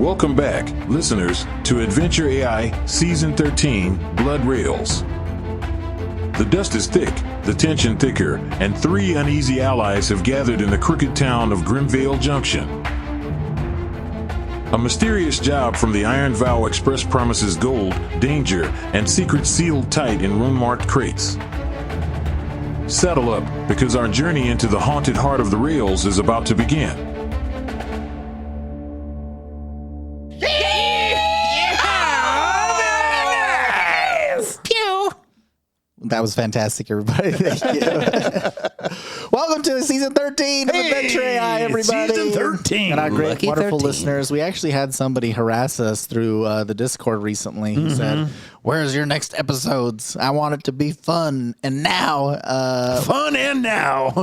Welcome back, listeners, to Adventure AI Season 13, Blood Rails. The dust is thick, the tension thicker, and 3 uneasy allies have gathered in the crooked town of Grimvale Junction. A mysterious job from the Iron Vow Express promises gold, danger, and secrets sealed tight in rune-marked crates. Settle up, because our journey into the haunted heart of the rails is about to begin. That was fantastic, everybody. Thank you. Welcome to season 13 of Adventure AI, everybody. Season 13. And our great, Lucky wonderful 13. listeners. We actually had somebody harass us through the Discord recently. He said, "Where's your next episodes? I want it to be fun." And now,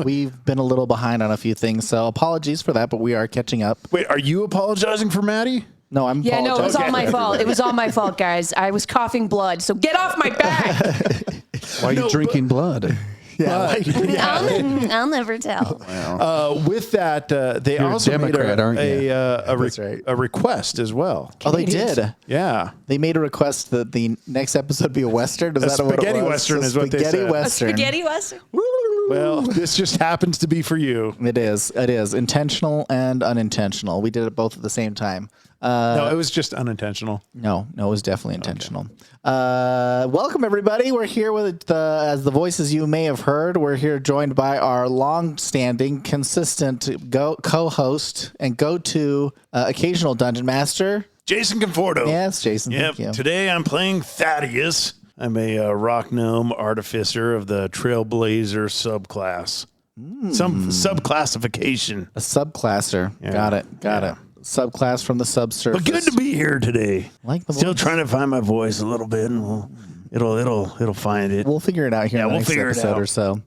we've been a little behind on a few things. So apologies for that, but we are catching up. Wait, are you apologizing for Maddie? No, I'm Yeah, no, it was apologizing. all my fault. It was all my fault, guys. I was coughing blood, so get off my back. Why are you drinking blood? I'll never tell. With that, they You're a also Democrat, made aren't you? That's right. a request as well. Oh, they did. Yeah. They made a request that the next episode be a Western. Is A that what it spaghetti was? Western A is what they spaghetti said. Western. Spaghetti Western. Well, this just happens to be for you. It is. It is intentional and unintentional. We did it both at the same time. No, it was just unintentional. No, it was definitely intentional. Welcome, everybody. We're here with as the voices you may have heard. We're here joined by our long-standing, consistent co-host and go-to occasional dungeon master. Jason Conforto. Yes, Jason. Yep. Thank you. Today I'm playing Thaddeus. I'm a rock gnome artificer of the Trailblazer subclass. Some subclassification. A subclasser. Yeah. Got it. Subclass from the subsurface. But good to be here today. Like the Still voice. trying to find my voice a little bit, and it'll find it. We'll figure it out here in the we'll next figure it episode out. or so.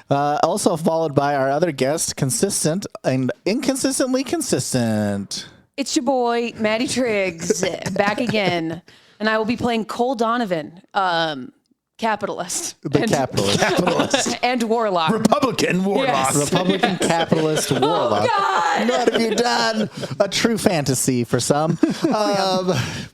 Also followed by our other guest, consistent and inconsistently consistent. It's your boy, Maddie Triggs, back again. And I will be playing Cole Donovan, capitalist. Capitalist. And warlock. Republican warlock. Yes. Republican capitalist warlock. God! What have you done? A true fantasy for some.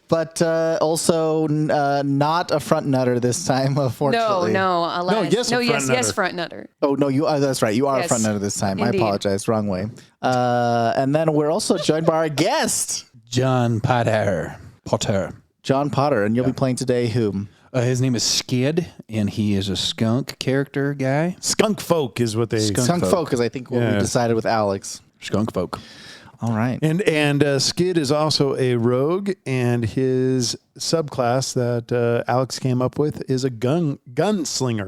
But also not a front nutter this time, unfortunately. No, alas. yes, a front nutter. front nutter. Oh, no, that's right. You are a Yes. front nutter this time. Indeed. I apologize. Wrong way. And then we're also joined by our guest, John Potter. John Potter. And you'll be playing today whom? His name is Skid, and he is a skunk character guy. Skunk folk is what they. Skunk Folk, is I think what we Yeah. decided with Alex. Skunk folk. All right. And Skid is also a rogue, and his subclass that Alex came up with is a gunslinger.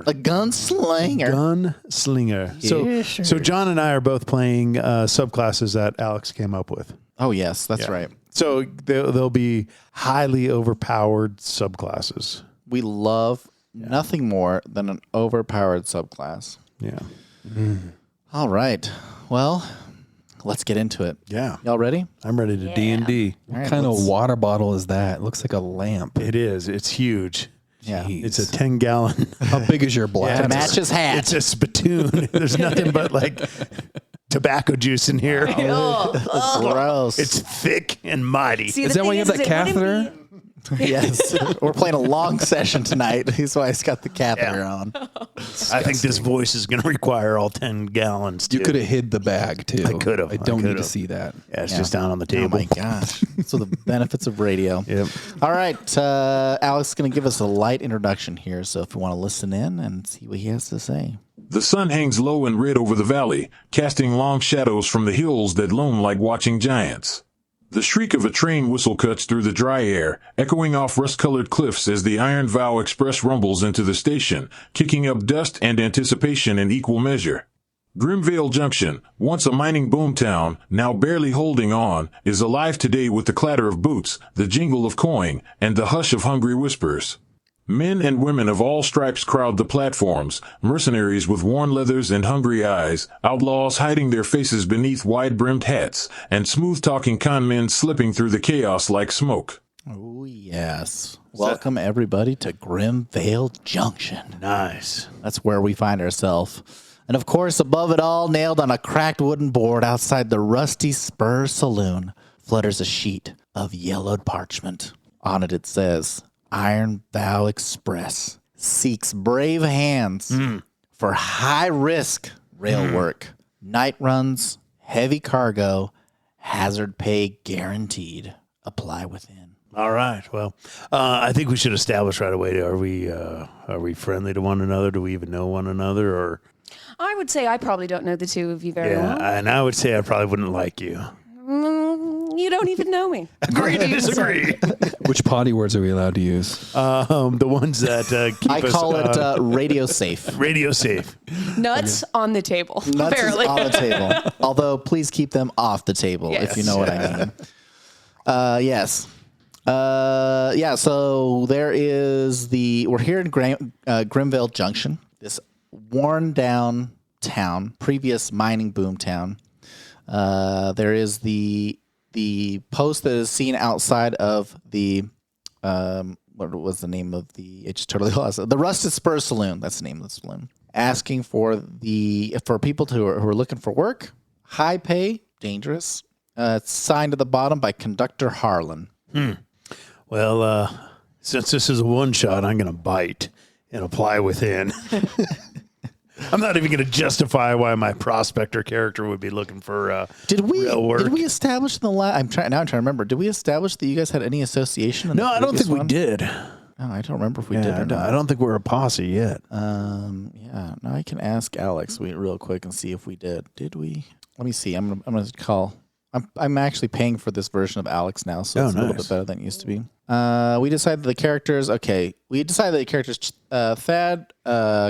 A gunslinger. Gunslinger. So John and I are both playing subclasses that Alex came up with. Oh, yes, that's Yeah. right. So they'll be highly overpowered subclasses. We love nothing more than an overpowered subclass. Yeah. All right. Well, let's get into it. Yeah. Y'all ready? I'm ready to D&D. What kind of water bottle is that? It looks like a lamp. It is. It's huge. Yeah. Jeez. It's a 10-gallon. How big is your bladder? To match his hat. It's a spittoon. There's nothing but like tobacco juice in here. Gross. It's thick and mighty. See, Is the that why thing you have that it wouldn't catheter? Yes. We're playing a long session tonight. That's why he's got the catheter on. I think this voice is going to require all 10 gallons. You too. could have hid the bag, too. I could have. I don't need to could've. see that. Yeah, it's just down on the Oh table. my gosh. So the benefits of radio. Yep. All right. Alex is going to give us a light introduction here. So if you want to listen in and see what he has to say. The sun hangs low and red over the valley, casting long shadows from the hills that loom like watching giants. The shriek of a train whistle cuts through the dry air, echoing off rust-colored cliffs as the Iron Vow Express rumbles into the station, kicking up dust and anticipation in equal measure. Grimvale Junction, once a mining boomtown, now barely holding on, is alive today with the clatter of boots, the jingle of coin, and the hush of hungry whispers. Men and women of all stripes crowd the platforms, mercenaries with worn leathers and hungry eyes, outlaws hiding their faces beneath wide-brimmed hats, and smooth-talking con men slipping through the chaos like smoke. Oh, yes. Welcome, everybody, to Grimvale Junction. Nice. That's where we find ourselves. And, of course, above it all, nailed on a cracked wooden board outside the Rusty Spur Saloon, flutters a sheet of yellowed parchment. On it says, Iron Vow Express seeks brave hands for high-risk rail work, night runs, heavy cargo, hazard pay guaranteed. Apply within. All right. Well, I think we should establish right away. Are we friendly to one another? Do we even know one another? Or I would say I probably don't know the two of you very well. and I would say I probably wouldn't like you. You don't even know me. Agree to disagree. Which potty words are we allowed to use? The ones that keep I us call it radio safe. radio safe. Nuts on the table, Nuts apparently. is on the table. Although, please keep them off the table if you know what I mean. Yes. So there is we're here in Grimvale Junction, this worn down town, previous mining boom town. There is the post that is seen outside of the, what was the name of I just totally lost it. The Rusted Spur Saloon. That's the name of the saloon. Asking for people who are looking for work, high pay, dangerous. It's signed at the bottom by Conductor Harlan. Well, since this is a one shot, I'm going to bite and apply within. I'm not even going to justify why my prospector character would be looking for real work. Did we establish in the last? I'm trying to remember. Did we establish that you guys had any association? No, I don't think we did. Oh, I don't remember if we did or not. I don't think we're a posse yet. Yeah. Now I can ask Alex real quick and see if we did. Did we? Let me see. I'm gonna call. I'm actually paying for this version of Alex now, so it's a little bit better than it used to be. We decided the characters. Okay, we decided that the characters Thad,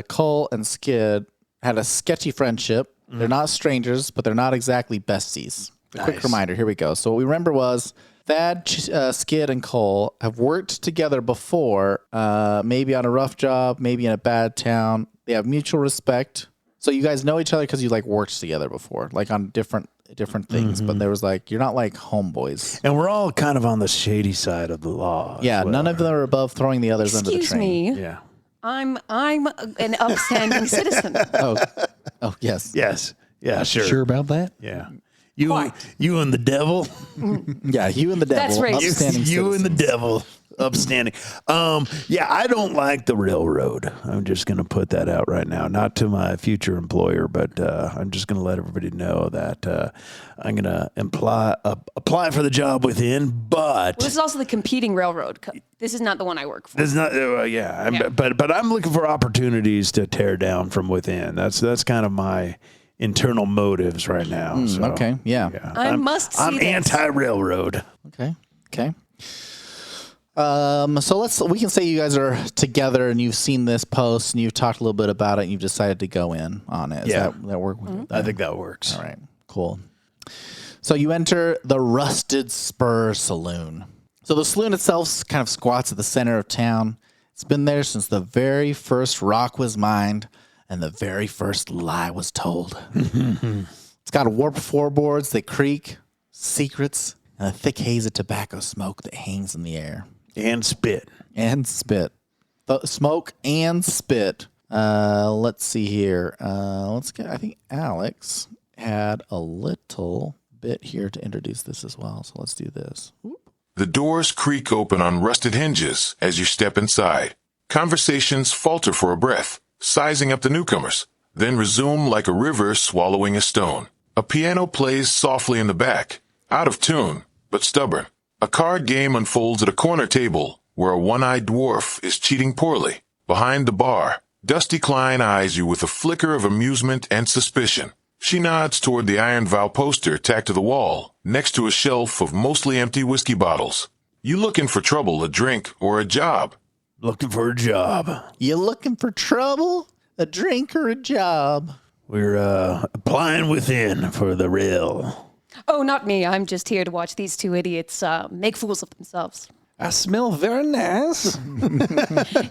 Cole, and Skid had a sketchy friendship. They're not strangers, but they're not exactly besties. A quick reminder. Here we go. So what we remember was Thad, Skid, and Cole have worked together before, maybe on a rough job, maybe in a bad town. They have mutual respect. So you guys know each other because you worked together before, on different things. But there was you're not homeboys. And we're all kind of on the shady side of the law. Yeah, none of them are above throwing the others under the train. Excuse me. Yeah. I'm an upstanding citizen. Oh, yes. Yes. Yeah, sure. Sure about that? Yeah. You and the devil. Yeah, you and the devil. That's right. Upstanding You and the citizens. devil. Upstanding. Yeah, I don't like the railroad. I'm just going to put that out right now. Not to my future employer, but I'm just going to let everybody know that I'm going to apply for the job within. But This is also the competing railroad. This is not the one I work for. it's not. But I'm looking for opportunities to tear down from within. That's kind of my internal motives right now. So, Okay, yeah. I must see I'm this. anti-railroad. Okay. So we can say you guys are together and you've seen this post and you've talked a little bit about it and you've decided to go in on it. Does that work with you? I think that works. All right, cool. So you enter the Rusted Spur Saloon. So the saloon itself kind of squats at the center of town. It's been there since the very first rock was mined and the very first lie was told. It's got warped floorboards that creak, secrets, and a thick haze of tobacco smoke that hangs in the air. And spit. Smoke and spit. Let's see here. I think Alex had a little bit here to introduce this as well. So let's do this. The doors creak open on rusted hinges as you step inside. Conversations falter for a breath, sizing up the newcomers, then resume like a river swallowing a stone. A piano plays softly in the back, out of tune, but stubborn. A card game unfolds at a corner table where a one-eyed dwarf is cheating poorly. Behind the bar, Dusty Klein eyes you with a flicker of amusement and suspicion. She nods toward the Iron Vow poster tacked to the wall, next to a shelf of mostly empty whiskey bottles. You looking for trouble, a drink, or a job? Looking for a job. You looking for trouble? A drink or a job? We're applying within for the rail. Oh, not me. I'm just here to watch these two idiots make fools of themselves. I smell very nice.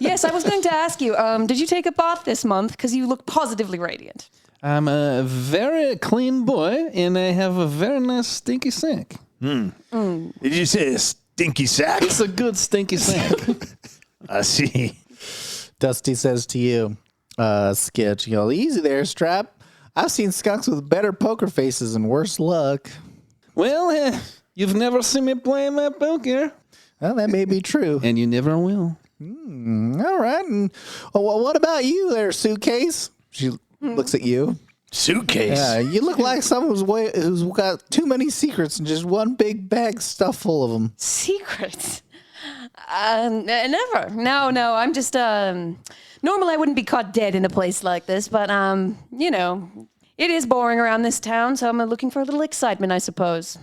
Yes, I was going to ask you, did you take a bath this month? Because you look positively radiant. I'm a very clean boy, and I have a very nice stinky sack. Did you say a stinky sack? It's a good stinky sack. I see. Dusty says to you, Skitch, easy there, Strap. I've seen skunks with better poker faces and worse luck. Well, You've never seen me play my poker. Well, that may be true. And you never will. All right. And what about you there, Suitcase? She looks at you. Suitcase. Yeah, you look like someone who's got too many secrets and just one big bag stuffed full of them. Secrets? Never. No. I'm just, normally I wouldn't be caught dead in a place like this, but, it is boring around this town, so I'm looking for a little excitement, I suppose.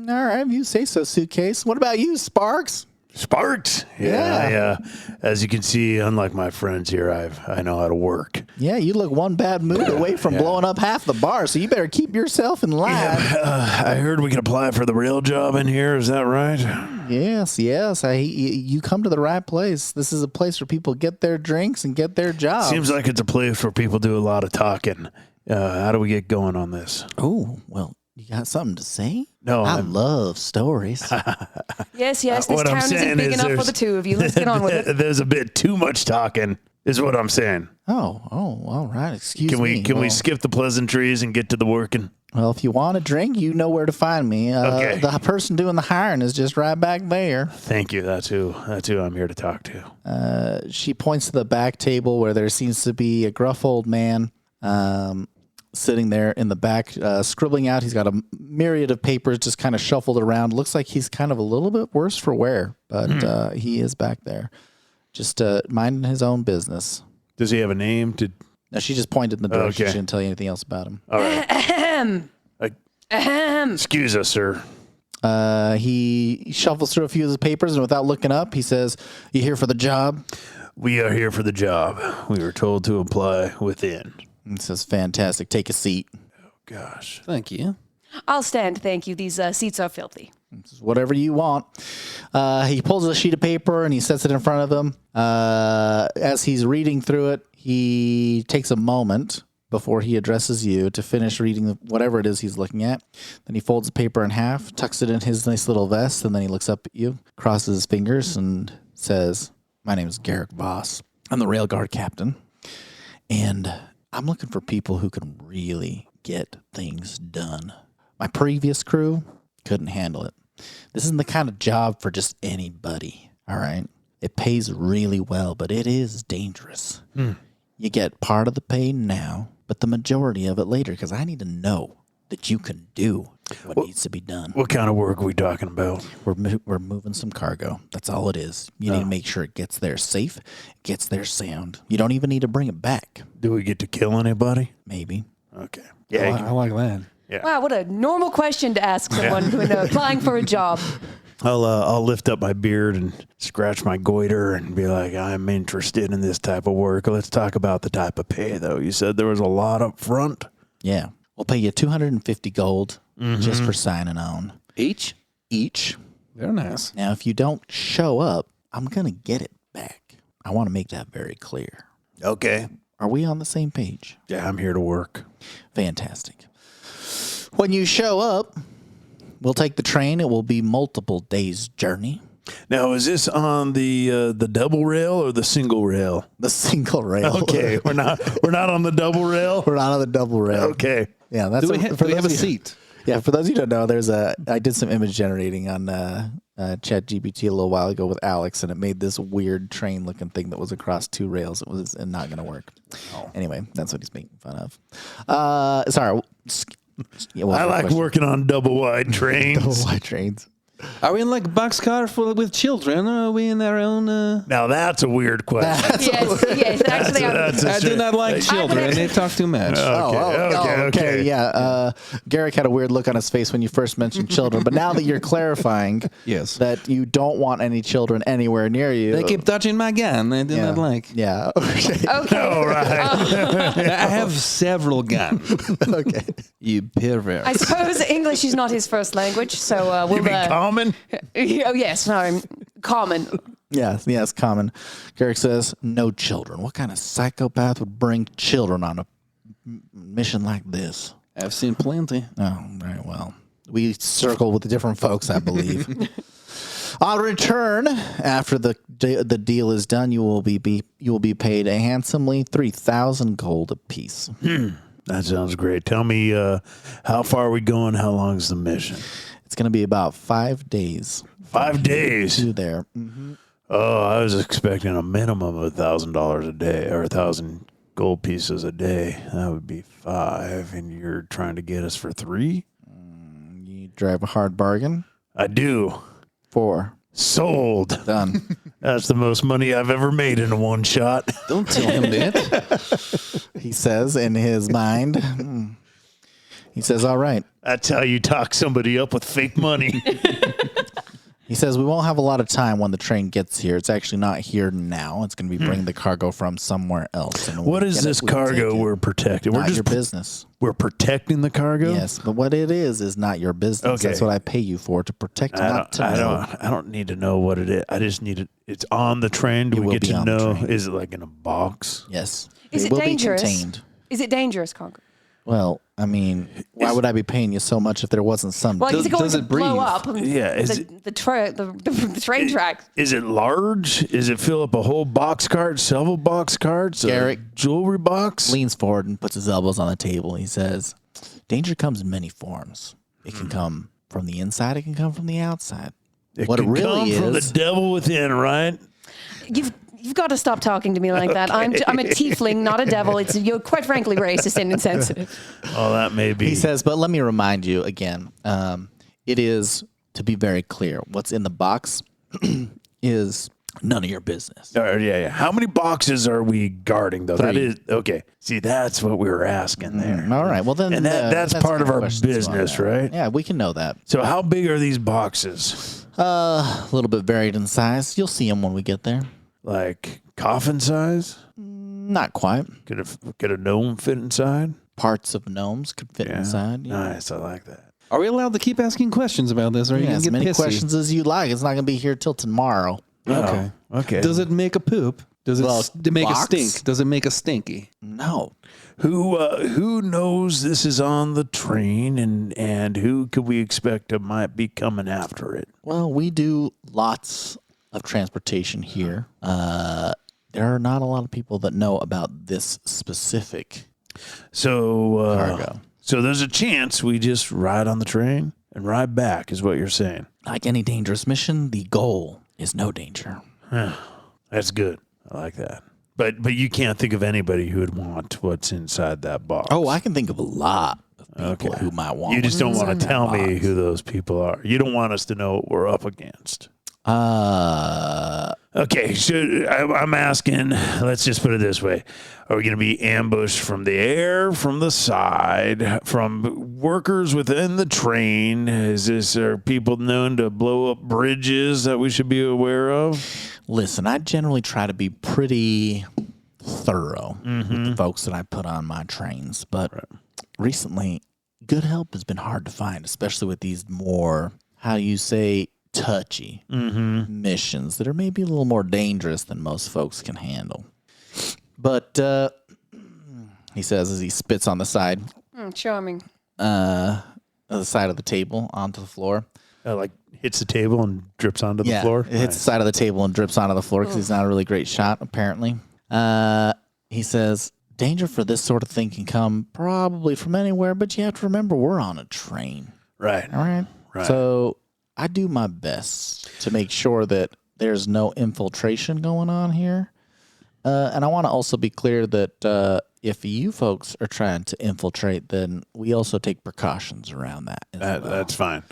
All right, you say so, Suitcase. What about you, Sparks? Sparks. Yeah. As you can see, unlike my friends here, I know how to work. Yeah, you look one bad move away from blowing up half the bar, so you better keep yourself in line. I heard we can apply for the rail job in here. Is that right? Yes. You come to the right place. This is a place where people get their drinks and get their jobs. Seems like it's a place where people do a lot of talking. How do we get going on this? Oh, well, you got something to say? No, I love stories. Yes, this what I'm town isn't saying big is enough for the two of you. Let's get on with it. There's a bit too much talking, is what I'm saying. Oh, all right. Excuse me. Can we skip the pleasantries and get to the working? Well, if you want a drink, you know where to find me. Okay. The person doing the hiring is just right back there. Thank you. That's who I'm here to talk to. She points to the back table where there seems to be a gruff old man sitting there in the back, scribbling out. He's got a myriad of papers just kind of shuffled around. Looks like he's kind of a little bit worse for wear, but he is back there, just minding his own business. Does he have a name? No, she just pointed in the direction. Okay. She didn't tell you anything else about him. All right. Excuse us, sir. He shuffles through a few of the papers, and without looking up, he says, "You here for the job?" We are here for the job. We were told to apply within. He says, "Fantastic. Take a seat." Gosh. Thank you. I'll stand, thank you. These seats are filthy. Whatever you want. He pulls a sheet of paper and he sets it in front of him. As he's reading through it, he takes a moment before he addresses you to finish reading whatever it is he's looking at. Then he folds the paper in half, tucks it in his nice little vest, and then he looks up at you, crosses his fingers, and says, "My name is Garrick Voss. I'm the rail guard captain, and I'm looking for people who can really get things done. My previous crew couldn't handle it. This isn't the kind of job for just anybody, all right? It pays really well, but it is dangerous. You get part of the pay now, but the majority of it later, because I need to know that you can do what needs to be done. What kind of work are we talking about? We're moving some cargo. That's all it is. You need to make sure it gets there safe, gets there sound. You don't even need to bring it back. Do we get to kill anybody? Maybe. Okay. I like that. Yeah. Wow, what a normal question to ask someone when applying for a job. I'll lift up my beard and scratch my goiter and be like, I'm interested in this type of work. Let's talk about the type of pay, though. You said there was a lot up front. Yeah. We'll pay you 250 gold just for signing on. Each? Each. Very nice. Now, if you don't show up, I'm going to get it back. I want to make that very clear. Okay. Are we on the same page? Yeah, I'm here to work. Fantastic. When you show up, we'll take the train. It will be multiple days' journey. Now, is this on the double rail or the single rail? The single rail. Okay, we're not on the double rail. We're not on the double rail. Okay. Yeah, that's Do we have a seat? Yeah, for those of you who don't know, I did some image generating on ChatGPT a little while ago with Alex, and it made this weird train-looking thing that was across two rails. It was not going to work. Anyway, that's what he's making fun of. Sorry. Yeah, I like working on double wide trains. double wide trains. Are we in like a boxcar full with children, or are we in our own? Now that's a weird question. Yes. Actually, I do not like children. They talk too much. Okay. Yeah. Garrick had a weird look on his face when you first mentioned children, but now that you're clarifying Yes. that you don't want any children anywhere near you. They keep touching my gun. I do not like. Yeah. Okay. okay. All right. I have several guns. Okay. You pervert. I suppose English is not his first language, so You we'll. mean common? Oh yes, no, common. Yes, common. Garrick says, no children. What kind of psychopath would bring children on a mission like this? I've seen plenty. Oh, very well. We circle with the different folks, I believe. On return, after the deal is done, you will be paid a handsomely 3,000 gold apiece. That sounds great. Tell me, how far are we going? How long is the mission? It's going to be about 5 days. 5 days. To there. Oh, I was expecting a minimum of $1,000 a day or 1,000 gold pieces a day. That would be 5, and you're trying to get us for 3? You drive a hard bargain. I do. 4. Sold. Done. That's the most money I've ever made in a one shot. Don't tell him that. He says in his mind. He says, all right. That's how you talk somebody up with fake money. He says, we won't have a lot of time when the train gets here. It's actually not here now. It's going to be bringing the cargo from somewhere else. And What is this cargo we're protecting? Not your business. We're protecting the cargo? Yes, but what it is not your business. Okay. That's what I pay you for, to protect and not to know. I don't need to know what it is. I just need it. It's on the train. Do we get to know? Is it like in a box? Yes. Is it will dangerous? Be contained. Is it dangerous, Conquer? Well, I mean, why would I be paying you so much if there wasn't some? Well, is it going does to it blow breathe? up? Yeah, The train track. Is it large? Is it fill up a whole box cart, several box carts, Garrick a jewelry box? leans forward and puts his elbows on the table. He says, danger comes in many forms. It can come from the inside. It can come from the outside. What it can really come from the is, devil within, right? You've got to stop talking to me like that. I'm a tiefling, not a devil. You're quite frankly racist and insensitive. Oh, that may be. he says, but let me remind you again, it is, to be very clear, what's in the box is none of your business. Yeah. How many boxes are we guarding, though? 3. That is okay. See, that's what we were asking there. All right. Well, then, And that's part of our business, right? Yeah, we can know that. So, how big are these boxes? A little bit varied in size. You'll see them when we get there. Like coffin size? Not quite. Could a gnome fit inside? Parts of gnomes could fit inside. Yeah. Nice. I like that. Are we allowed to keep asking questions about this? Or are you Yeah, going as to get many pissy? questions as you like. It's not going to be here till tomorrow. Okay. Okay. Does it make a poop? Does it Well, make a box? stink? Does it make a stinky? No. Who knows this is on the train, and who could we expect might be coming after it? Well, we do lots of transportation here. There are not a lot of people that know about this specific So cargo. So there's a chance we just ride on the train and ride back, is what you're saying. Like any dangerous mission, the goal is no danger. That's good. I like that. But you can't think of anybody who would want what's inside that box. Oh, I can think of a lot of people who might want. You just don't what's want in to that tell me box. who those people are. You don't want us to know what we're up against. Okay, so I'm asking, let's just put it this way. Are we going to be ambushed from the air, from the side, from workers within the train? Are people known to blow up bridges that we should be aware of? Listen, I generally try to be pretty thorough with the folks that I put on my trains, but recently, good help has been hard to find, especially with these more, how do you say, touchy missions that are maybe a little more dangerous than most folks can handle. But he says as he spits on the side, Charming. the side of the table onto the floor. Like hits the table and drips onto the floor? It hits the side of the table and drips onto the floor because he's not a really great shot, apparently. He says, danger for this sort of thing can come probably from anywhere, but you have to remember we're on a train. Right. All right? So I do my best to make sure that there's no infiltration going on here. And I want to also be clear that if you folks are trying to infiltrate, then we also take precautions around that. That's fine.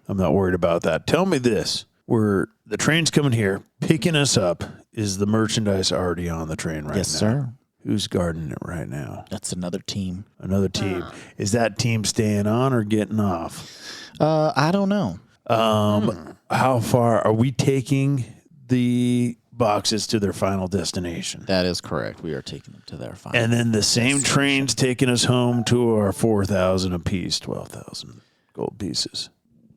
I'm not worried about that. Tell me this. The train's coming here, picking us up. Is the merchandise already on the train right now? Yes, sir. Who's guarding it right now? That's another team. Another team. Is that team staying on or getting off? I don't know. How far are we taking the boxes to their final destination? That is correct. We are taking them to their final. And then the same train's taking us home to our 4,000 apiece, 12,000 gold pieces.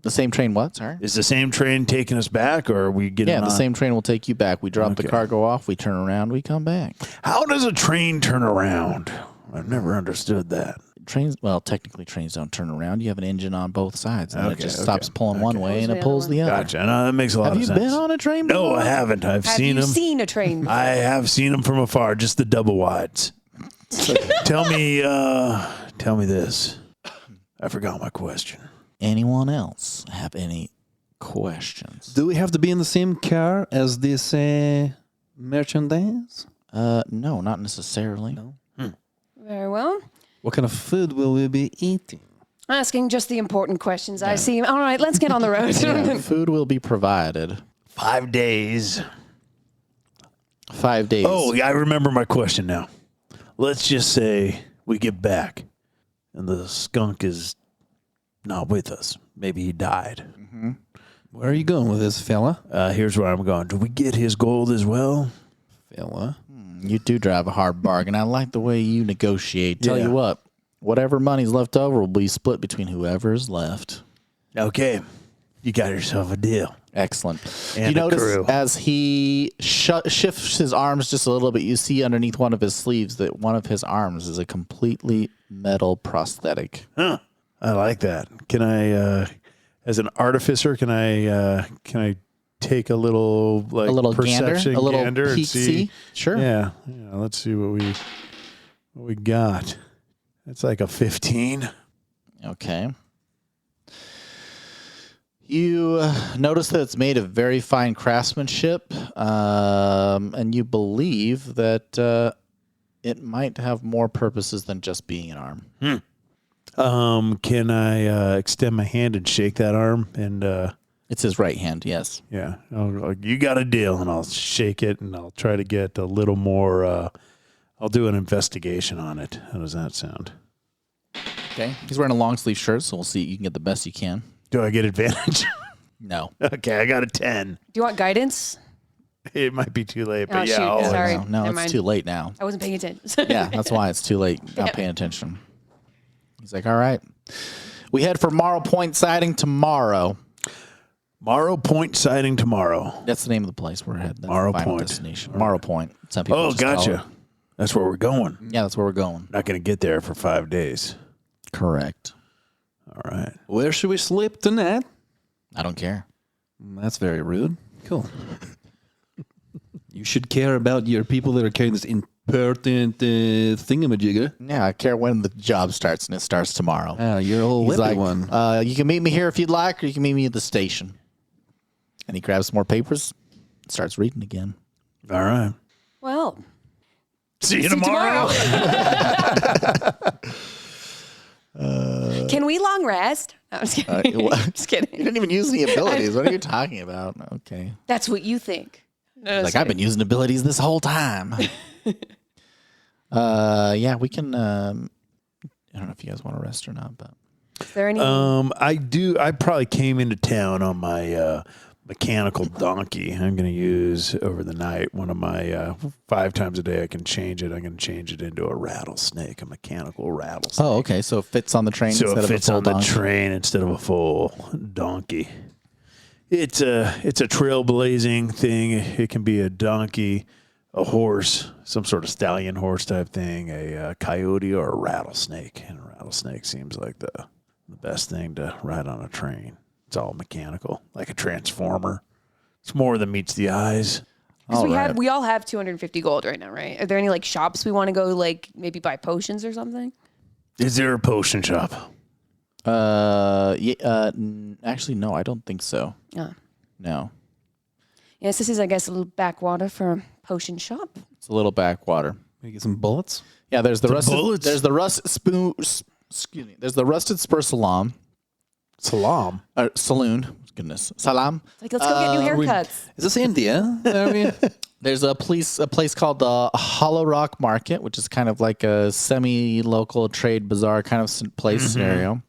The same train what? Sorry? Is the same train taking us back, or are we getting Yeah, the on? same train will take you back. We drop the Okay. cargo off, we turn around, we come back. How does a train turn around? I've never understood that. Trains, well, technically trains don't turn around. You have an engine on both sides, and then it Okay, just okay, stops pulling one way and it pulls the other. Gotcha. No, that makes a lot Have of you sense. been on a train No, before? I haven't. I've Have seen you them. seen a train? I have seen them from afar, just the double wides. Tell me this. I forgot my question. anyone else have any questions? Do we have to be in the same car as this merchandise? No, not necessarily. No. Very well. What kind of food will we be eating? Asking just the important questions, I see. All right, let's get on the road. Yeah, food will be provided. 5 days. 5 days. Oh, yeah, I remember my question now. Let's just say we get back and the skunk is not with us. Maybe he died. Where are you going with this, fella? Here's where I'm going. Do we get his gold as well? Fella. You do drive a hard bargain. I like the way you negotiate. Tell Yeah. you what, whatever money's left over will be split between whoever's left. Okay. You got yourself a deal. Excellent. And you a notice crew. as he shifts his arms just a little bit, you see underneath one of his sleeves that one of his arms is a completely metal prosthetic. Huh. I like that. Can I, as an artificer, can I take a little like A little perception gander, a little gander and peek-see? see? Sure. Yeah. Let's see what we got. That's like a 15. Okay. You notice that it's made of very fine craftsmanship, and you believe that it might have more purposes than just being an arm. Can I extend my hand and shake that arm? And It's his right hand, yes. yeah, you got a deal, and I'll shake it, and I'll try to get a little more. I'll do an investigation on it. How does that sound? Okay. He's wearing a long sleeve shirt, so we'll see. You can get the best you can. Do I get advantage? No. Okay, I got a 10. Do you want guidance? It might be too late, Oh, but yeah. shoot. I'll- Sorry. No, Never it's mind. too late now. I wasn't paying attention. Yeah, that's why it's too late. Not paying attention. He's like, all right. We head for Morrow Point siding tomorrow. Morrow Point sighting tomorrow. That's the name of the place we're heading. That's Morrow the final Point. destination. Morrow Point. Some people Oh, just call gotcha. That's where we're going. it. Yeah, that's where we're going. Not going to get there for 5 days. Correct. All right. Where should we sleep tonight? I don't care. That's very rude. Cool. You should care about your people that are carrying this important thingamajigger. Yeah, I care when the job starts, and it starts tomorrow. Ah, you're a little He's whippy like, one. you can meet me here if you'd like, or you can meet me at the station. And he grabs some more papers, starts reading again. All right. Well, See you see you tomorrow. can we long rest? No, I'm just kidding. what? Just kidding. You didn't even use any abilities. What are you talking about? Okay. That's what you think. No, Like, I've been using abilities this whole time. Yeah, we can. I don't know if you guys want to rest or not, but Is there any? I do. I probably came into town on my mechanical donkey. I'm going to use over the night. One of my 5 times a day I can change it. I'm going to change it into a rattlesnake, a mechanical rattlesnake. oh, okay. So it fits on the train So instead it fits of a full on the donkey. train instead of a full donkey. It's a trailblazing thing. It can be a donkey, a horse, some sort of stallion horse type thing, a coyote, or a rattlesnake. And a rattlesnake seems like the best thing to ride on a train. It's all mechanical, like a transformer. It's more than meets the eyes. 'Cause All we all have 250 gold right now, right? Are there any like shops we want to go, like maybe buy potions or something? Is there a potion shop? Actually, no, I don't think so. Oh. No, Yes, this is, I guess, a little backwater for a potion shop. it's a little backwater. We get some bullets. Yeah, there's the rusted. bullets? There's the excuse me. There's the rusted spur saloon. Saloon. Goodness, salam. Like, let's go get new haircuts. Is this India? Are we? There's a place called the Hollow Rock Market, which is kind of like a semi-local trade bazaar kind of place scenario.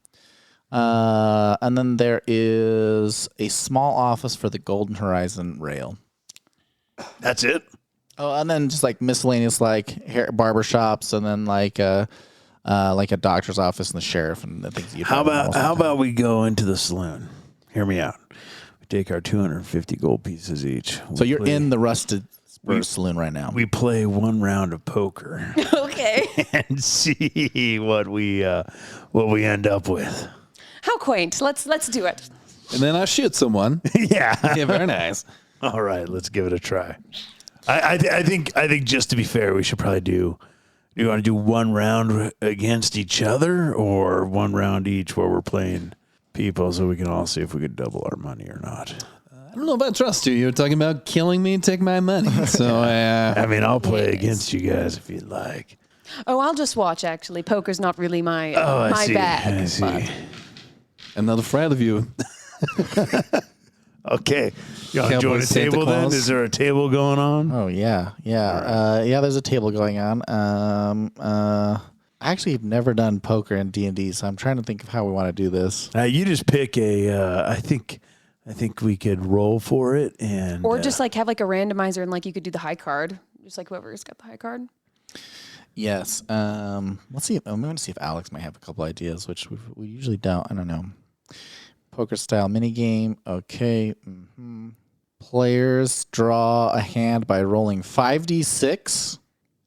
And then there is a small office for the Golden Horizon Rail. That's it. Oh, and then just like miscellaneous like hair barber shops, and then like a doctor's office and the sheriff and the things. How about we go into the saloon? Hear me out. We take our 250 gold pieces each. So you're in the rusted spur saloon right now. We play 1 round of poker Okay. and see what we end up with. How quaint. Let's do it. And then I shoot someone. Yeah. Yeah, very nice. All right, let's give it a try. I think just to be fair, we should probably do. Do you want to do 1 round against each other, or 1 round each where we're playing people so we can all see if we could double our money or not. I don't know if I trust you. You're talking about killing me and take my money. So, I mean, I'll play against you guys if you'd like. Oh, I'll just watch, actually. Poker's not really my I see. bag. I see. but- I'm not afraid of you. Okay. You want to Cowboy join a Santa table then? Claus? Is there a table going on? Oh yeah. Yeah, there's a table going on. I actually have never done poker in D&D, so I'm trying to think of how we want to do this. You just pick a. I think we could roll for it, and Or just like have like a randomizer and like you could do the high card. Just like whoever's got the high card. Yes. Let's see. I'm going to see if Alex might have a couple ideas, which we usually don't. I don't know. Poker style mini game. Okay. Mm-hmm. Players draw a hand by rolling 5d6.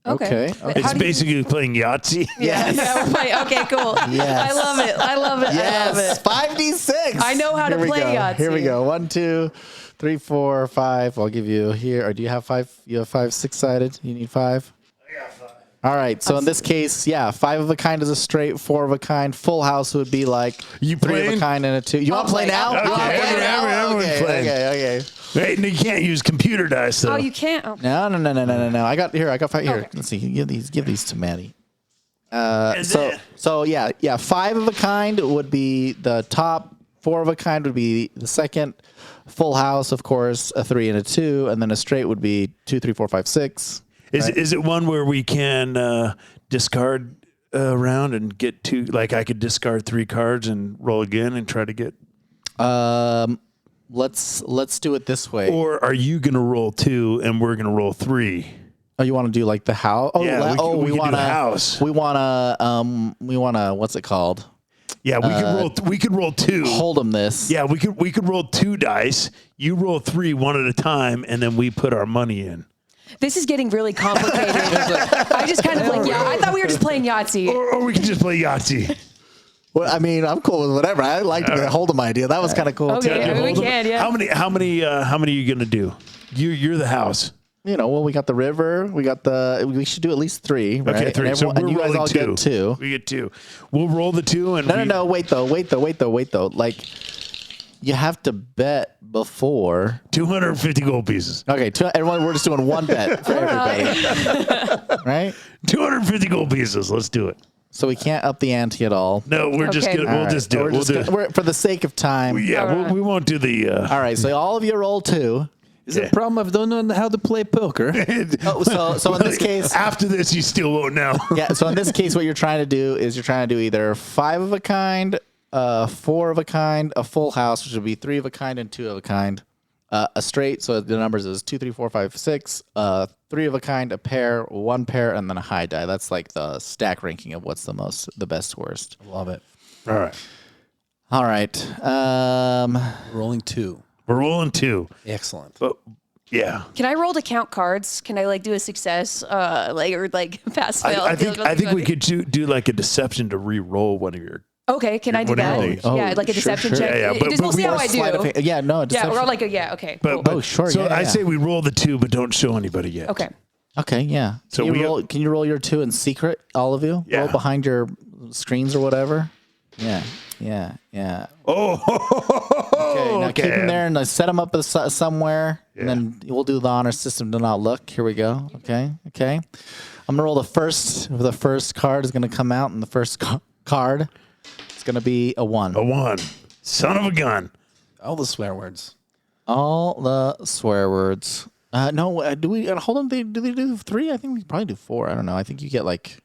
Okay. But it's how do you- basically playing Yahtzee. Yeah, we're playing. Okay, cool. Yes. I love it. I love it. I love Yes. it. 5d6. I know how to Here we play go. Yahtzee. Here we go. 1, 2, 3, 4, 5. I'll give you here. Or do you have 5? You have 5 6-sided? You need 5? I got 5. All right. So in this case, 5 of a kind is a straight, 4 of a kind. Full house would be like You 3 of a playing? kind and a 2. You want to play now? Okay. You wanna play Okay. now? Everyone's Okay, playing. okay. Wait, you can't use computer dice though. Oh, you can't. Oh. No. I got 5 here. Okay. Let's see. Give these to Maddie. And then- So 5 of a kind would be the top. 4 of a kind would be the second. Full house, of course, a 3 and a 2, and then a straight would be 2, 3, 4, 5, 6. Is it one where we can discard a round and get 2? Like I could discard 3 cards and roll again and try to get. Let's do it this way. Or are you gonna roll 2 and we're gonna roll 3? Oh, you want to do like the house? Oh, Yeah, we can want do the house. We want to. What's it called? Yeah, we could roll 2. Hold'em this. Yeah, we could roll 2 dice. You roll 3 one at a time, and then we put our money in. This is getting really complicated. I just kind of like, I thought we were just playing Yahtzee. Or we could just play Yahtzee. Well, I mean, I'm cool with whatever. I liked the Hold'em idea. That was kind of cool Okay, too. I mean, we Hold on. can, yeah. How many are you gonna do? You're the house. We got the river. We should do at least 3, right? Okay, 3. So and we're you guys rolling all 2. get 2. We get 2. We'll roll the 2 and No. Wait though. Like, you have to bet before. 250 gold pieces. Okay, everyone. We're just doing 1 bet for everybody, right? 250 gold pieces. Let's do it. So we can't up the ante at all. No, we're just Okay. gonna. All We'll right, just do so it. We'll do it. we're, for the sake of time. Yeah, we won't do the. All right, so all of you roll 2. Is it a problem I don't know how to play poker? Oh, so in this case, after this, you still won't know. yeah. So in this case, what you're trying to do is either 5 of a kind, 4 of a kind, a full house, which would be 3 of a kind and 2 of a kind, a straight. So the numbers is 2, 3, 4, 5, 6, 3 of a kind, a pair, 1 pair, and then a high die. That's like the stack ranking of what's the best, worst. Love it. All right, All right. Rolling 2. we're rolling 2. Excellent. But yeah, Can I roll to count cards? Can I like do a success, or pass fail? I think we could do like a deception to re-roll one of your. Okay, can I do What do you that? think? Yeah, like a sure, deception sure. check. Yeah, It but- just- we'll but see we how are I Sleight of do. hand. Yeah, no. Yeah, Deception. or like okay. But, Cool. sure, So yeah, I yeah. say we roll the 2, but don't show anybody yet. Okay. Okay, yeah. So Can you roll your 2 in secret, all of you? Yeah. Roll behind your screens or whatever. Yeah. Oh, Okay, now keep them there and set them up somewhere, and then we'll do the honor system to not look. Here we go. Okay. I'm gonna roll the first. The first card is gonna come out, and the first card is gonna be a 1. a 1. Son of a gun. All the swear words. All the swear words. No, do we hold on? Do they do 3? I think we probably do 4. I don't know. I think you get like.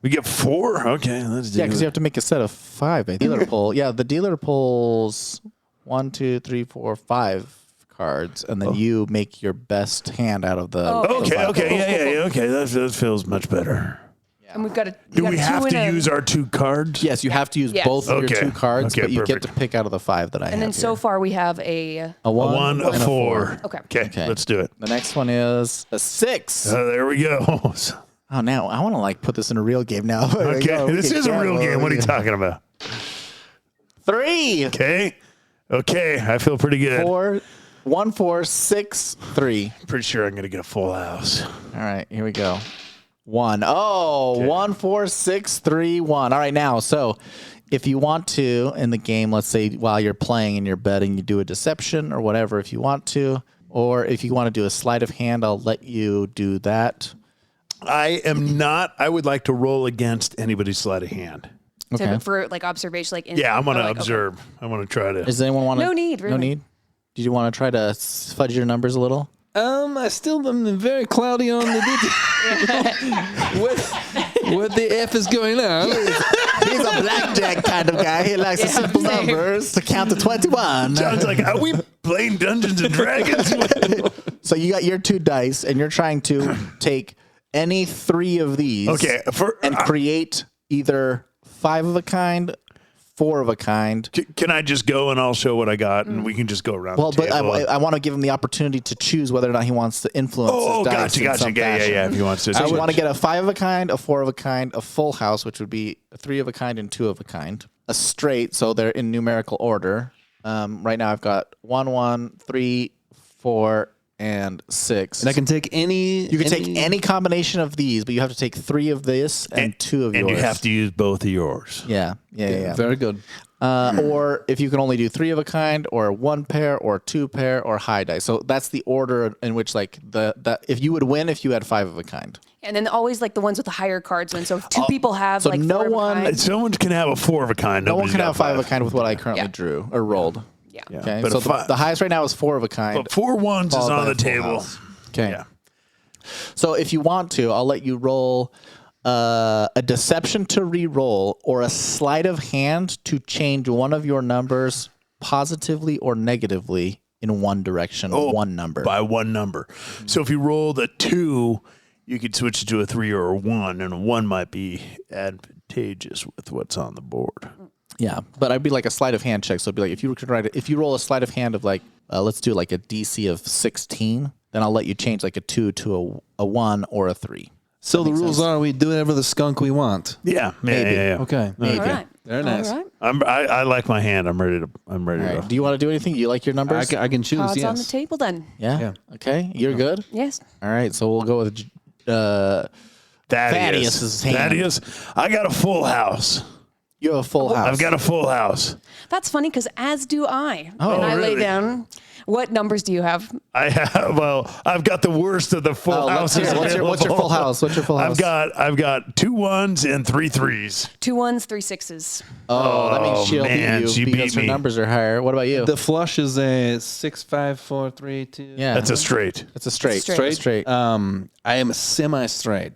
We get 4. Okay, let's do. Yeah, because you have to make a set of 5. The dealer pull. Yeah, the dealer pulls 1, 2, 3, 4, 5 cards, and then you make your best hand out of the. Okay, yeah. Okay, that feels much better. And we've got to. Do we have to use our 2 cards? Yes, you have to use Yes. both of Okay. your 2 cards, Okay, but you perfect. get to pick out of the 5 that I have. And then so here. far we have a. a 1, A 1, a and 4. Okay. Okay, let's do it. The next one is a 6. There we go. Oh, now I want to put this in a real game now. Okay, this is a real game. What are you talking about? 3, Okay, I feel pretty good. 4, 1, 4, 6, 3. Pretty sure I'm gonna get a full house. All right, here we go. 1. Oh, 1, 4, 6, 3, 1. All right, now, so if you want to in the game, let's say while you're playing and you're betting, you do a deception or whatever if you want to. Or if you want to do a sleight of hand, I'll let you do that. I am not. I would like to roll against anybody's sleight of hand. Okay. For like observation, like Yeah, I'm going to like, observe. Okay. I want to try to. Does anyone want to? No need, really. No need? Did you want to try to fudge your numbers a little? I still am very cloudy on the what the F is going on? He's a blackjack kind of guy. He likes the simple numbers to count to 21. Sounds like, are we playing Dungeons and Dragons? So you got your 2 dice, and you're trying to take any 3 of these and create either 5 of a kind, 4 of a kind. Can I just go and I'll show what I got, and we can just go around the table? But I want to give him the opportunity to choose whether or not he wants to influence his dice in some fashion. Yeah, if he wants to. So you want to get a 5 of a kind, a 4 of a kind, a full house, which would be a 3 of a kind and 2 of a kind, a straight, so they're in numerical order. Right now I've got 1, 1, 3, 4, and 6. And I can take any. You can take any combination of these, but you have to take 3 of this and 2 of yours. And you have to use both of yours. Yeah. Very good. Or if you can only do 3 of a kind, or 1 pair, or 2 pair, or high dice. So that's the order in which, like, if you would win if you had 5 of a kind. And then always like the ones with the higher cards. And so if 2 people have so like no 4 of a one- kind. Someone can have a 4 of a kind. No one Nobody's can got have 5 of a kind with what I currently Yeah. drew or rolled. Yeah. Okay. But So a the highest right now is 4 of a kind. But 4 ones is followed by on a the full table. house. Okay. Yeah. So if you want to, I'll let you roll a deception to re-roll or a sleight of hand to change one of your numbers positively or negatively in one direction, one number. By 1 number. So if you rolled a 2, you could switch it to a 3 or a 1, and a 1 might be advantageous with what's on the board. Yeah, but I'd be like a sleight of hand check. So it'd be like if you roll a sleight of hand of like let's do like a DC of 16, then I'll let you change like a 2 to a 1 or a 3. So the rules are we do whatever the skunk we want. Yeah. Maybe. Yeah. Okay. All right. Very nice. All right. I like my hand. I'm ready to. All right. to. Do you want to do anything? You like your numbers? I can choose. Cards yes. on the table then. Yeah. Okay. You're good. Yes. All right. So we'll go with Thaddeus's hand. Thaddeus. I got a full house. You have a full house. I've got a full house. That's funny because as do I. Oh, and I lay really? down. What numbers do you have? I have. Well, I've got the worst of the full let's houses. hear it. What's your full house? What's your full house? I've got 2 1s and 3 3s. 2 1s, 3 6s. Oh, that means she'll man, beat she you beat because her me. numbers are higher. What about you? The flush is a 6, 5, 4, 3, 2. Yeah. That's a straight. It's a straight. Straight. Straight. I am semi-straight.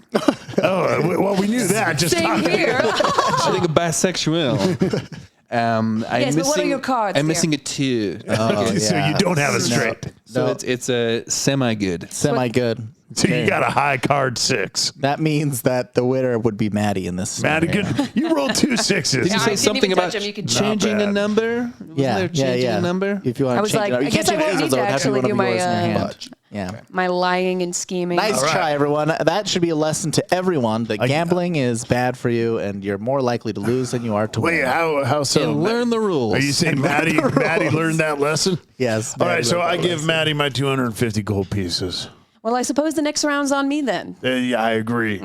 Oh, well, we knew that. Just Same talking. here. I think a bisexual. Yes, but what are your cards I'm there? missing a 2. So you don't have a straight. So No. it's a semi-good. Semi good. So you got a high card 6. That means that the winner would be Maddie in this. Maddie, scenario. good. You rolled 2 6s. Did you I say didn't something even touch about him. You could- changing a bad. number? Wasn't Yeah, there changing a number? If you want I to was change like, it, you I can't guess I change won't it, need so to it has to be actually one of do my, yours in your hand. Yeah. My lying and scheming. Nice All right. try, everyone. That should be a lesson to everyone that gambling is bad for you, and you're more likely to lose than you are to Wait, win. how so? And learn the rules. Are you saying Maddie learned that lesson? Yes. All right, Maddie so learned I that give lesson. Maddie my 250 gold pieces. Well, I suppose the next round's on me then. Yeah, I agree.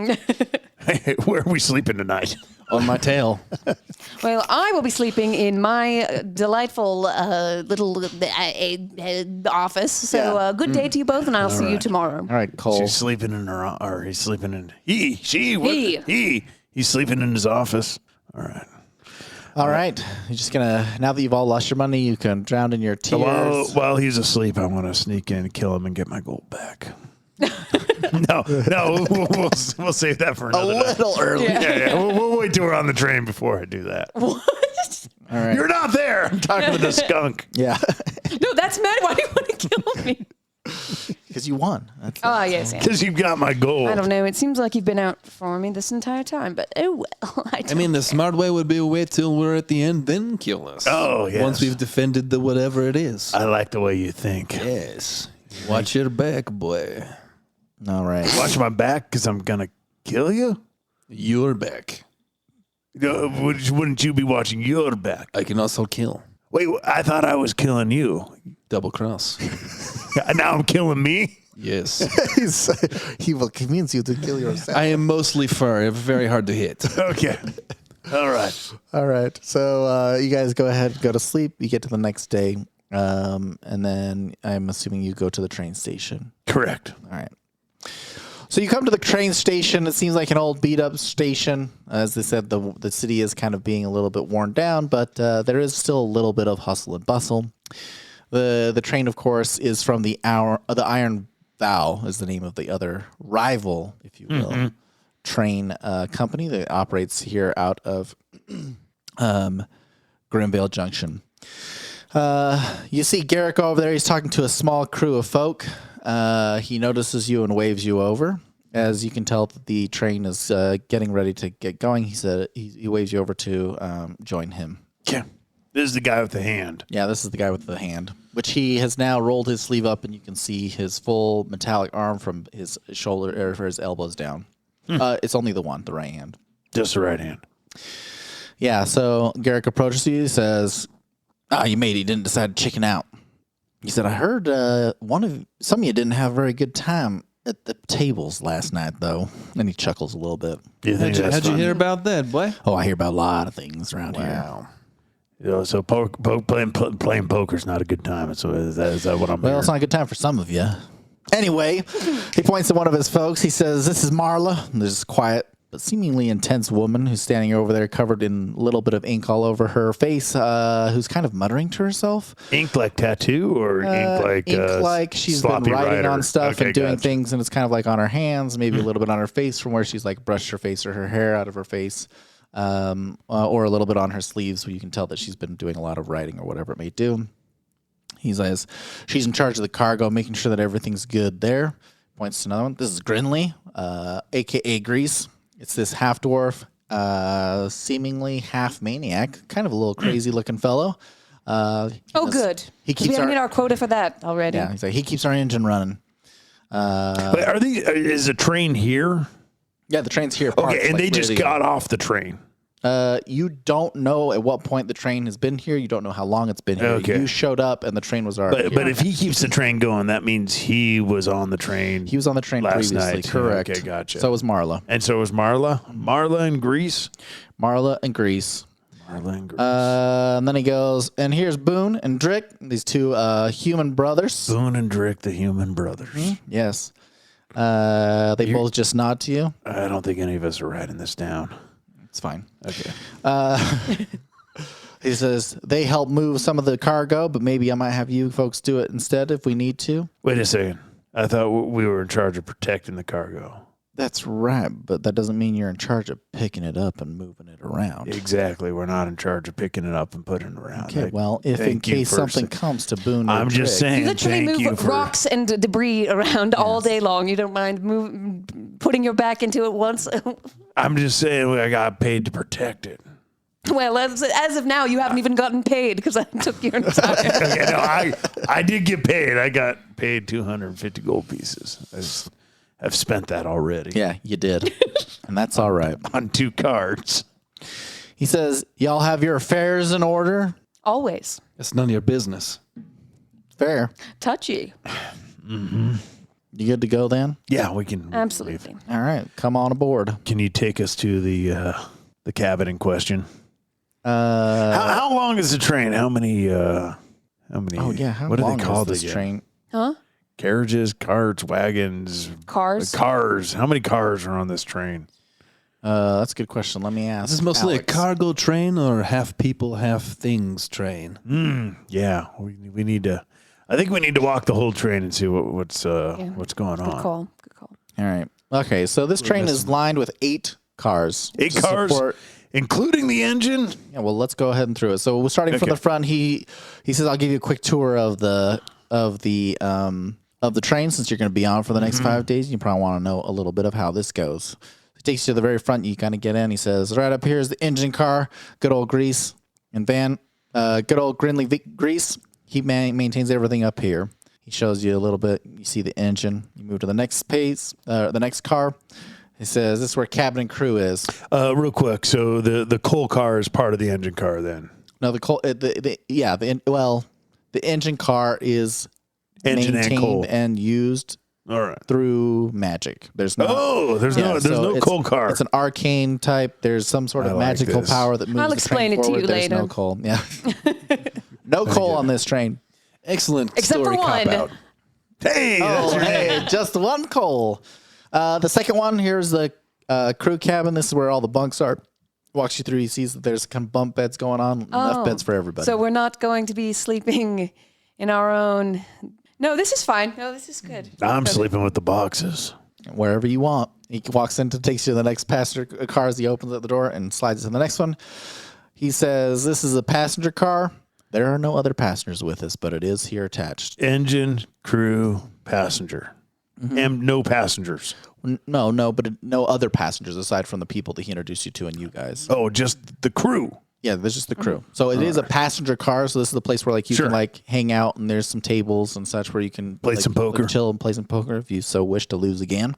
Where are we sleeping tonight? on my tail. Well, I will be sleeping in my delightful little office. So good day to you both, and I'll see you tomorrow. All right, Cole. She's sleeping in her, or he's sleeping in He. He's sleeping in his office. All right. All right. You're just going to, now that you've all lost your money, you can drown in your tears. While he's asleep, I want to sneak in, kill him, and get my gold back. No, we'll save that for A another night. little early. Yeah. We'll wait till we're on the train before I do that. What? All right. You're not there. I'm talking to the skunk. Yeah. No, that's mad. Why do you want to kill me? Because you won. That's Oh, yes, Sam. Because you've got my gold. I don't know. It seems like you've been out for me this entire time, but oh well. I mean, the smart way would be wait till we're at the end, then kill us. Oh, yes. Once we've defended the whatever it is. I like the way you think. Yes. Watch your back, boy. all right. Watch my back because I'm going to kill you? Your back. Wouldn't you be watching your back? I can also kill. Wait, I thought I was killing you. Double cross. Now I'm killing me? Yes. He will convince you to kill yourself. I am mostly fur, very hard to hit. Okay. All right. All right. So you guys go ahead, go to sleep. You get to the next day. And then I'm assuming you go to the train station. Correct. All right. So you come to the train station. It seems like an old beat up station. As they said, the city is kind of being a little bit worn down, but there is still a little bit of hustle and bustle. The train, of course, is from the Iron Vow is the name of the other rival, if you will, train company that operates here out of Grimvale Junction. You see Garrick over there. He's talking to a small crew of folk. He notices you and waves you over. As you can tell, that the train is getting ready to get going. He said he waves you over to join him. Yeah. This is the guy with the hand. Yeah, this is the guy with the hand, which he has now rolled his sleeve up, and you can see his full metallic arm from his shoulder or his elbows down. It's only the right hand. Just the right hand. Yeah. So Garrick approaches you. He says, "You matey didn't decide to chicken out." He said, "I heard some of you didn't have a very good time at the tables last night, though." And he chuckles a little bit. How'd you hear about that, boy? Oh, I hear about a lot of things around here. Wow. You know, so playing poker's not a good time. So is that what I'm Well, hearing? it's not a good time for some of you. Anyway, he points to one of his folks. He says, "This is Marla." And there's this quiet but seemingly intense woman who's standing over there covered in a little bit of ink all over her face, who's kind of muttering to herself. Ink like tattoo or ink like she's been sloppy writing writer? on stuff Okay, and doing gotcha. things, and it's kind of like on her hands, maybe a little bit on her face from where she's like brushed her face or her hair out of her face, or a little bit on her sleeves where you can tell that she's been doing a lot of writing or whatever it may do. He says she's in charge of the cargo, making sure that everything's good there. Points to another one. This is Grinley, a.k.a. Grease. It's this half-dwarf, seemingly half-maniac, kind of a little crazy-looking fellow. Good. He We keeps haven't hit our quota for that already. Yeah, he's like, he keeps our engine running. But is the train here? Yeah, the train's here. parked, Okay, and like, they just ready to go. got off the train. You don't know at what point the train has been here. You don't know how long it's been here. Okay. You showed up and the train was already But here. if he keeps the train going, that means he was on the train. He was on the train last previously. night. Correct. Okay, gotcha. So was Marla. And so was Marla. Marla and Grease. Marla and Grease. Marla and Grease. And then he goes, and here's Boone and Drick, these two human brothers. Boone and Drick, the human brothers. Yes. They both just nod to you. I don't think any of us are writing this down. It's fine. Okay. He says, they help move some of the cargo, but maybe I might have you folks do it instead if we need to. Wait a second. I thought we were in charge of protecting the cargo. That's right, but that doesn't mean you're in charge of picking it up and moving it around. Exactly. We're not in charge of picking it up and putting it around. Okay, well, if in Thank you case for something sa- comes to Boone, or I'm just Drake, saying. You literally thank you move for, rocks and debris around all day long. You don't mind putting your back into it once. I'm just saying I got paid to protect it. Well, as of now, you haven't even gotten paid because I took your entire. Okay, no, I did get paid. I got paid 250 gold pieces. I've spent that already. Yeah, you did. And that's all right. On 2 cards. He says, y'all have your affairs in order? Always. It's none of your business. Fair. Touchy. You good to go then? Yeah, we can. Absolutely. All right, come on aboard. Can you take us to the cabin in question? How long is the train? How many? Oh yeah, how what long are they called is this again? train? Huh? Carriages, carts, wagons, Cars. cars. How many cars are on this train? That's a good question. Let me ask. Is this mostly Alex. a cargo train or half people, half things train? Yeah, we need to. I think we need to walk the whole train and see what's going Good on. call. Good call. All right. Okay, so this train is lined with 8 cars. 8 to cars, support- including the engine. Yeah, well, let's go ahead and through it. So we're starting from Okay. the front. He says, "I'll give you a quick tour of the train since you're going to be on for the next 5 days. You probably want to know a little bit of how this goes." He takes you to the very front. You kind of get in. He says, "Right up here is the engine car. Good old Grease and Van. Good old Grease. He maintains everything up here." He shows you a little bit. You see the engine. You move to the next the next car. He says, "This is where cabin and crew is." Real quick. So the coal car is part of the engine car then. No, the engine car is Engine and maintained coal. and used All right. through magic. There's no. There's no coal car. It's an arcane type. There's some sort of like magical this. power that moves. I'll the explain train it to forward. you There's later. no coal. Yeah. No coal on this train. Excellent Except story for one. cop-out. Hey, that's Oh, your name. hey, just one coal. The second one, here's the crew cabin. This is where all the bunks are. Walks you through. He sees that there's kind of bunk beds going on. Enough beds for everybody. So we're not going to be sleeping in our own. No, this is fine. No, this is good. I'm sleeping with the boxes. Wherever you want. He walks in, takes you to the next passenger car as he opens up the door and slides to the next one. He says, "This is a passenger car. There are no other passengers with us, but it is here attached." Engine, crew, passenger. And no passengers. No, but no other passengers aside from the people that he introduced you to and you guys. Oh, just the crew. Yeah, there's just the crew. So it is a passenger car. So this is the place where like you Sure. can like hang out and there's some tables and such where you can Play like, some poker. chill and play some poker if you so wish to lose again.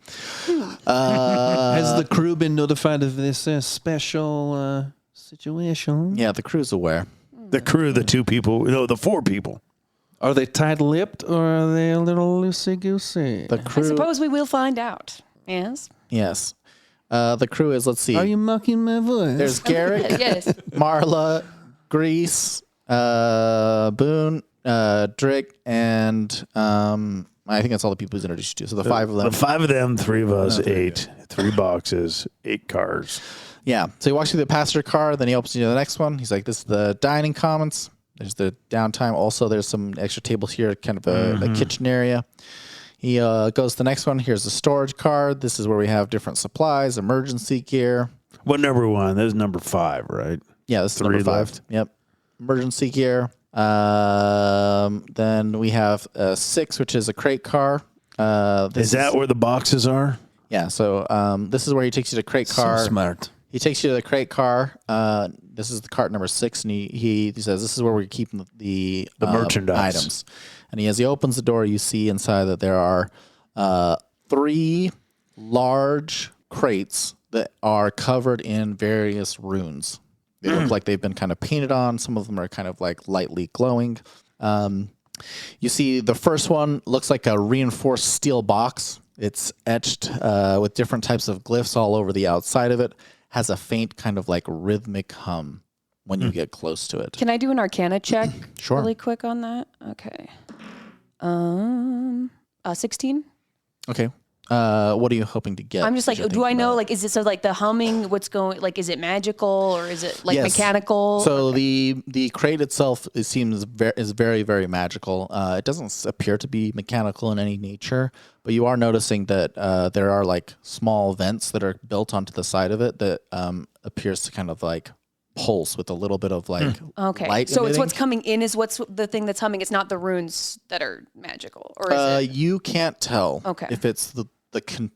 Has the crew been notified of this special situation? Yeah, the crew's aware. The crew, the two people, no, the four people. Are they tight-lipped or are they a little loosey-goosey? The I crew, suppose we will find out. Yes. yes. The crew is, let's see. Are you mocking my voice? There's Garrick, Yes. Marla, Grease, Boone, Drick, and I think that's all the people he's introduced you to. So the five of them. The five of them, three of us, eight. 3 boxes, 8 cars. Yeah. So he walks through the passenger car, then he opens you to the next one. He's like, "This is the dining commons. There's the downtime. Also, there's some extra tables here, kind of a kitchen area." He goes to the next one. Here's the storage car. This is where we have different supplies, emergency gear. What number one? That was number 5, right? Yeah, this is 3 number 5. left. Yep. Emergency gear. Then we have 6, which is a crate car. Is that where the boxes are? Yeah. So this is where he takes you to crate car. So smart. He takes you to the crate car. This is the cart number 6, and he says, "This is where we're keeping the merchandise. items." And as he opens the door, you see inside that there are 3 large crates that are covered in various runes. They look like they've been kind of painted on. Some of them are kind of like lightly glowing. You see the first one looks like a reinforced steel box. It's etched with different types of glyphs all over the outside of it. Has a faint kind of like rhythmic hum when you get close to it. Can I do an Arcana check Sure. really quick on that? Okay. 16. Okay. What are you hoping to get? I'm just like, as you're do I thinking know, about it? like, is it so like the humming, what's going, like, is it magical or is it like Yes. mechanical? So the crate itself, it seems is very, very magical. It doesn't appear to be mechanical in any nature, but you are noticing that there are like small vents that are built onto the side of it that appears to kind of like pulse with a little bit of like Okay. light So it's what's emitting. coming in is what's the thing that's humming. It's not the runes that are magical, or is it? You can't tell Okay. if it's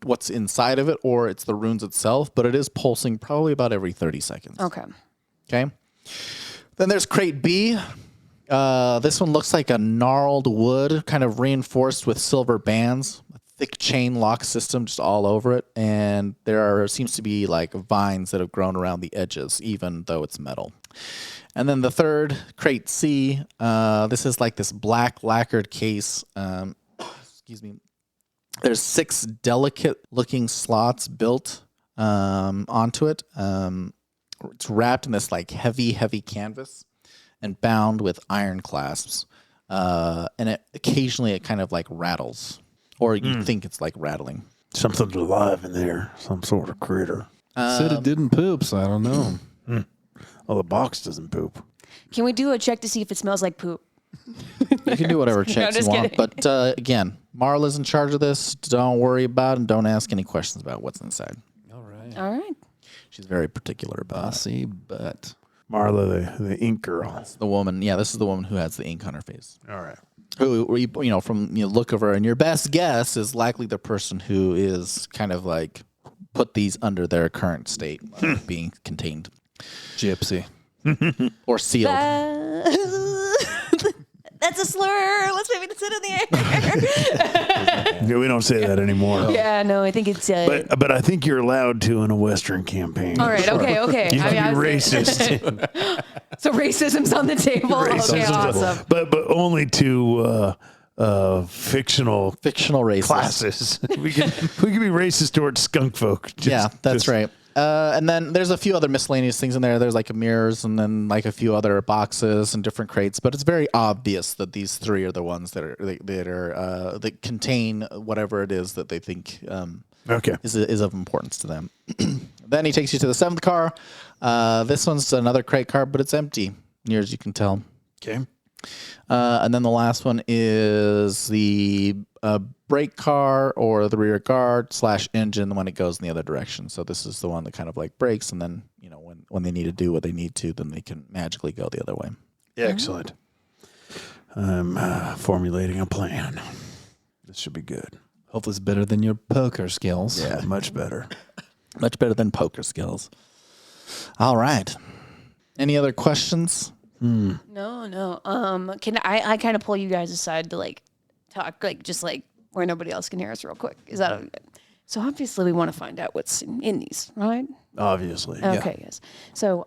what's inside of it or it's the runes itself, but it is pulsing probably about every 30 seconds. Okay. Okay. Then there's crate B. This one looks like a gnarled wood, kind of reinforced with silver bands, a thick chain lock system just all over it. And seems to be like vines that have grown around the edges, even though it's metal. And then the third, crate C, this is like this black lacquered case. Excuse me. There's 6 delicate looking slots built onto it. It's wrapped in this like heavy canvas and bound with iron clasps. And occasionally it kind of like rattles, or you think it's like rattling. Something's alive in there. Some sort of critter. Said it didn't poop, so I don't know. Oh, the box doesn't poop. Can we do a check to see if it smells like poop? You can do whatever checks you just want. kidding. But again, Marla's in charge of this. Don't worry about it and don't ask any questions about what's inside. All right. She's very particular about it. Bossy butt. Marla, the ink girl. The woman, yeah, this is the woman who has the ink on her face. All right. Who, you know, from the look of her, and your best guess is likely the person who is kind of like put these under their current state of being contained Gypsy. or sealed. That's a slur. Let's maybe sit in the air. Yeah, we don't say that anymore. Yeah, no, I think it's. But I think you're allowed to in a Western campaign. All right. Okay. You I mean, can be I was- racist. So racism's on the table. Okay, Racism's- awesome. But only to fictional racist. classes. we can be racist towards skunk folk. That's right. And then there's a few other miscellaneous things in there. There's like mirrors and then like a few other boxes and different crates. But it's very obvious that these three are the ones that contain whatever it is that they think is of importance to them. Then he takes you to the 7th car. This one's another crate car, but it's empty, near as you can tell. Okay. And then the last one is the brake car or the rear guard / engine when it goes in the other direction. So this is the one that kind of like brakes, and then when they need to do what they need to, then they can magically go the other way. Excellent. I'm formulating a plan. This should be good. Hopefully it's better than your poker skills. Yeah, much better. Much better than poker skills. All right. Any other questions? No. Can I kind of pull you guys aside to like talk, like just like where nobody else can hear us real quick? Is that okay? So obviously we want to find out what's in these, right? Obviously. Okay, yes. So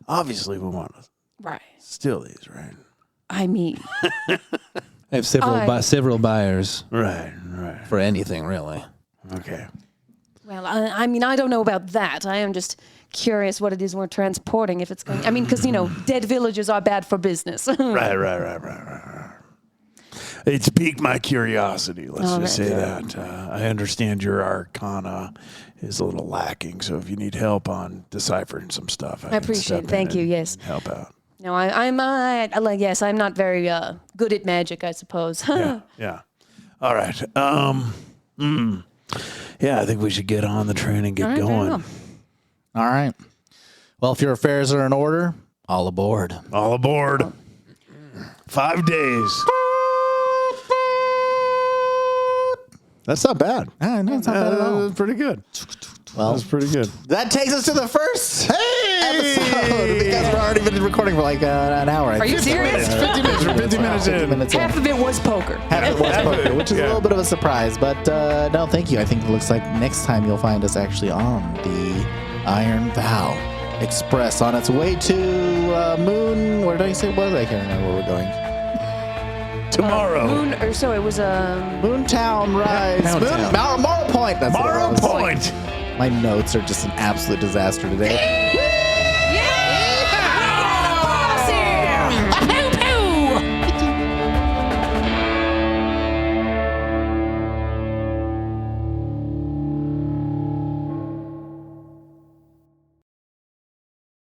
obviously we want to steal these, right? I mean, I have several buyers. Right. For anything, really. Okay. Well, I mean, I don't know about that. I am just curious what it is we're transporting. If it's going, I mean, because dead villages are bad for business. Right. It's piqued my curiosity. Let's just say that. I understand your arcana is a little lacking, so if you need help on deciphering some stuff, I appreciate it. Thank you. Yes. Help out. No, I'm not very good at magic, I suppose. Yeah. All right. Yeah, I think we should get on the train and get going. All right. Well, if your affairs are in order, all aboard. All aboard. 5 days. That's not bad. No, it's not bad at all. That's pretty good. Well, that's pretty good. That takes us to the first episode. Because we've already been recording for like an hour. Are you serious? 50 minutes. We're 50 minutes in. Half of it was poker. Half of it was poker, which is a little bit of a surprise. But no, thank you. I think it looks like next time you'll find us actually on the Iron Vow Express on its way to Moon. Where did I say it was? I can't remember where we're going. Tomorrow. It was Moontown Rise. Morrow Point. That's Morrow Point. My notes are just an absolute disaster today.